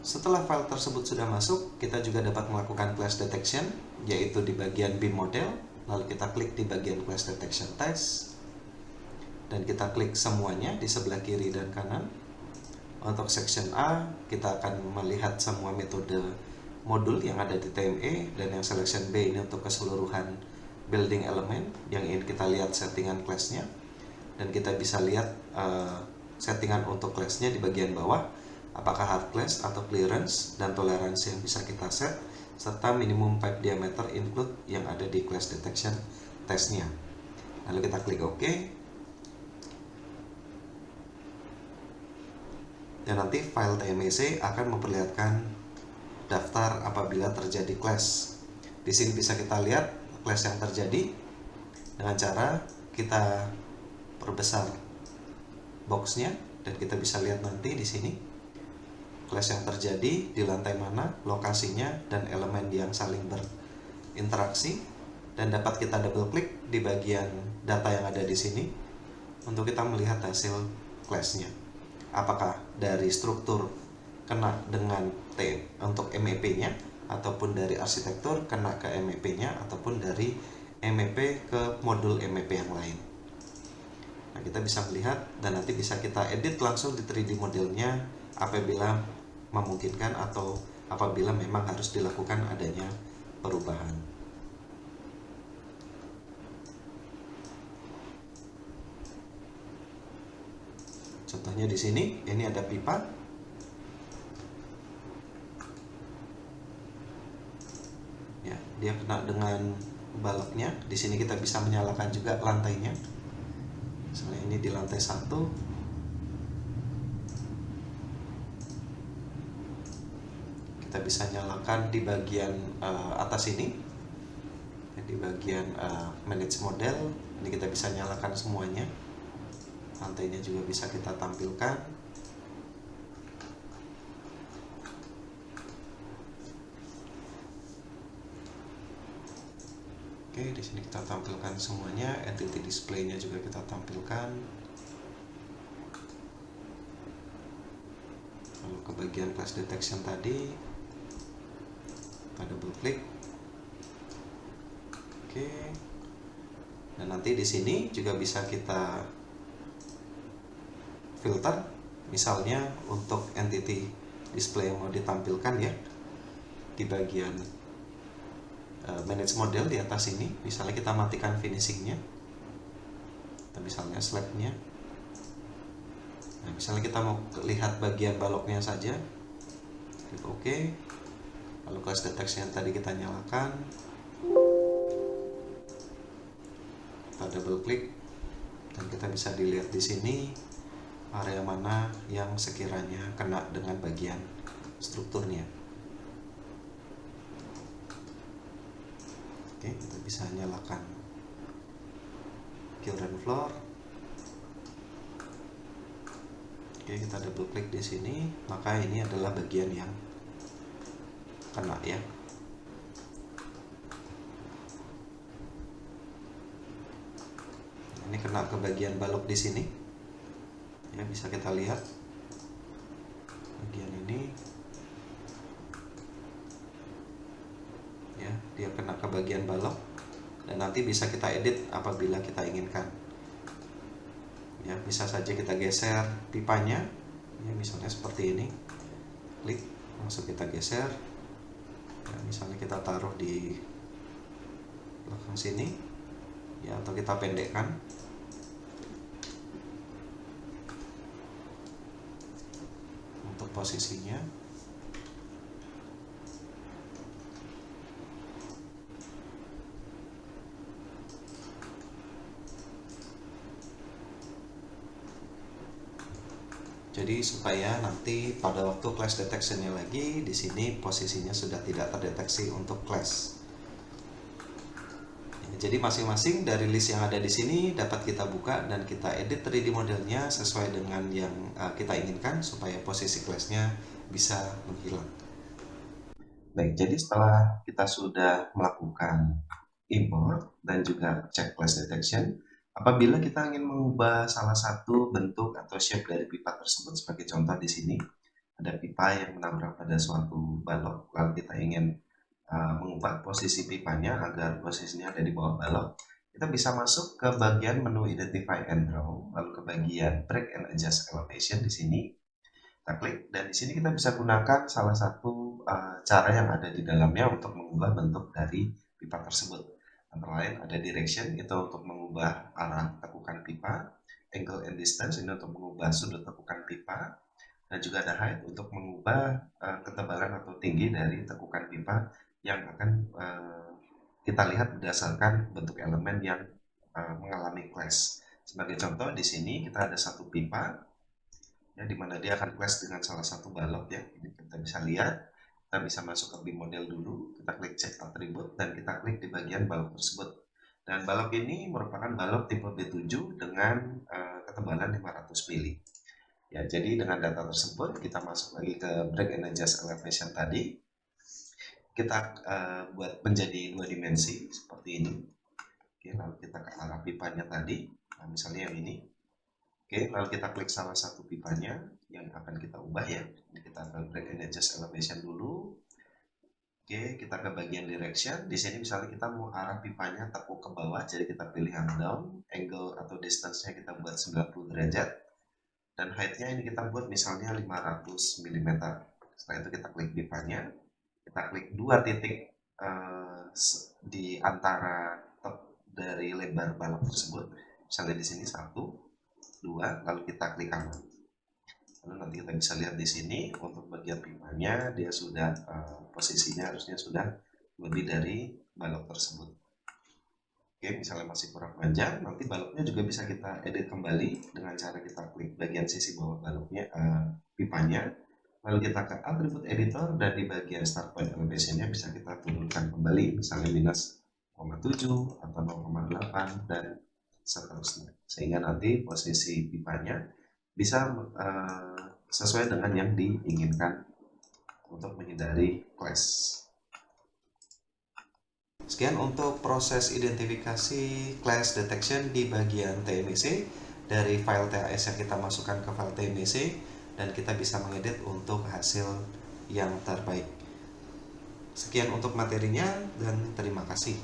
Setelah file tersebut sudah masuk, kita juga dapat melakukan clash detection, yaitu di bagian BIM model. Lalu kita klik di bagian clash detection test, dan kita klik semuanya di sebelah kiri dan kanan. Untuk section A, kita akan melihat semua metode modul yang ada di TME, dan yang selection B ini untuk keseluruhan building element yang ingin kita lihat settingan clash-nya. Dan kita bisa lihat settingan untuk clash-nya di bagian bawah, apakah hard clash atau clearance, dan toleransi yang bisa kita set, serta minimum pipe diameter include yang ada di clash detection test-nya. Lalu kita klik OK, dan nanti file TMEC akan memperlihatkan daftar apabila terjadi clash. Di sini bisa kita lihat clash yang terjadi dengan cara kita perbesar boxnya, dan kita bisa lihat nanti di sini clash yang terjadi di lantai mana, lokasinya, dan elemen yang saling berinteraksi. Dan dapat kita double klik di bagian data yang ada di sini untuk kita melihat hasil clash-nya. Apakah dari struktur kena dengan T untuk MEP-nya, ataupun dari arsitektur kena ke MEP-nya, ataupun dari MEP ke modul MEP yang lain. Nah, kita bisa melihat dan nanti bisa kita edit langsung di 3D modelnya apabila memungkinkan atau apabila memang harus dilakukan adanya perubahan. Contohnya di sini, ini ada pipa. Ya, dia kena dengan baloknya. Di sini kita bisa menyalakan juga lantainya. Misalnya ini di lantai 1. Kita bisa nyalakan di bagian atas ini. Di bagian manage model, ini kita bisa nyalakan semuanya. Lantainya juga bisa kita tampilkan. Oke, di sini kita tampilkan semuanya. Entity display-nya juga kita tampilkan. Lalu ke bagian clash detection tadi, kita double klik. Oke. Dan nanti di sini juga bisa kita filter, misalnya untuk entity display yang mau ditampilkan ya, di bagian manage model di atas ini, misalnya kita matikan finishingnya, atau misalnya slabnya. Nah, misalnya kita mau lihat bagian baloknya saja, klik OK. Lalu clash detection yang tadi kita nyalakan, kita double klik, dan kita bisa dilihat di sini area mana yang sekiranya kena dengan bagian strukturnya. Oke, kita bisa nyalakan current floor. Oke, kita double klik di sini, maka ini adalah bagian yang kena ya. Ini kena ke bagian balok di sini. Ya, bisa kita lihat bagian ini. Ya, dia kena ke bagian balok, dan nanti bisa kita edit apabila kita inginkan. Ya, bisa saja kita geser pipanya, ya, misalnya seperti ini. Klik, langsung kita geser. Ya, misalnya kita taruh di belakang sini, ya, atau kita pendekkan. Untuk posisinya, jadi supaya nanti pada waktu clash detection-nya lagi, di sini posisinya sudah tidak terdeteksi untuk clash. Jadi masing-masing dari list yang ada di sini dapat kita buka dan kita edit 3D modelnya sesuai dengan yang kita inginkan supaya posisi clash-nya bisa menghilang. Baik, jadi setelah kita sudah melakukan import dan juga cek clash detection, apabila kita ingin mengubah salah satu bentuk atau shape dari pipa tersebut, sebagai contoh di sini, ada pipa yang menabrak pada suatu balok, lalu kita ingin mengubah posisi pipanya agar posisinya ada di bawah balok, kita bisa masuk ke bagian menu Identify and Draw, lalu ke bagian Break and Adjust Elevation di sini. Kita klik, dan di sini kita bisa gunakan salah satu cara yang ada di dalamnya untuk mengubah bentuk dari pipa tersebut. Antara lain ada Direction, itu untuk mengubah arah tekukan pipa, Angle and Distance, ini untuk mengubah sudut tekukan pipa, dan juga ada Height untuk mengubah ketebalan atau tinggi dari tekukan pipa yang akan kita lihat berdasarkan bentuk elemen yang mengalami clash. Sebagai contoh, di sini kita ada satu pipa ya, dimana dia akan clash dengan salah satu balok ya. Ini kita bisa lihat, kita bisa masuk ke BIM model dulu, kita klik cek atribut dan kita klik di bagian balok tersebut. Dan balok ini merupakan balok tipe B7 dengan ketebalan 500 mili. Ya, jadi dengan data tersebut kita masuk lagi ke Break and Adjust Elevation tadi. Kita buat menjadi 2 dimensi seperti ini. Oke, lalu kita ke arah pipanya tadi. Nah, misalnya yang ini. Oke, lalu kita klik salah satu pipanya yang akan kita ubah ya. Ini kita akan Break and Adjust Elevation dulu. Oke, kita ke bagian Direction. Di sini misalnya kita mau arah pipanya tekuk ke bawah, jadi kita pilih hand down. Angle atau distance-nya kita buat 90 derajat. Dan height-nya ini kita buat misalnya 500 mm. Setelah itu kita klik pipanya. Kita klik 2 titik di antara dari lebar balok tersebut. Misalnya di sini 1, 2, lalu kita klik kanan. Lalu nanti kita bisa lihat di sini untuk bagian pipanya dia sudah posisinya harusnya sudah lebih dari balok tersebut. Oke, misalnya masih kurang panjang, nanti baloknya juga bisa kita edit kembali dengan cara kita klik bagian sisi bawah baloknya, pipanya, lalu kita ke atribut editor dan di bagian start point elevation-nya bisa kita turunkan kembali, misalnya minus 0,7 atau 0,8 dan seterusnya, sehingga nanti posisi pipanya bisa sesuai dengan yang diinginkan untuk menghindari clash. Sekian untuk proses identifikasi clash detection di bagian TMEC dari file TAS yang kita masukkan ke file TMEC, dan kita bisa mengedit untuk hasil yang terbaik. Sekian untuk materinya dan terima kasih.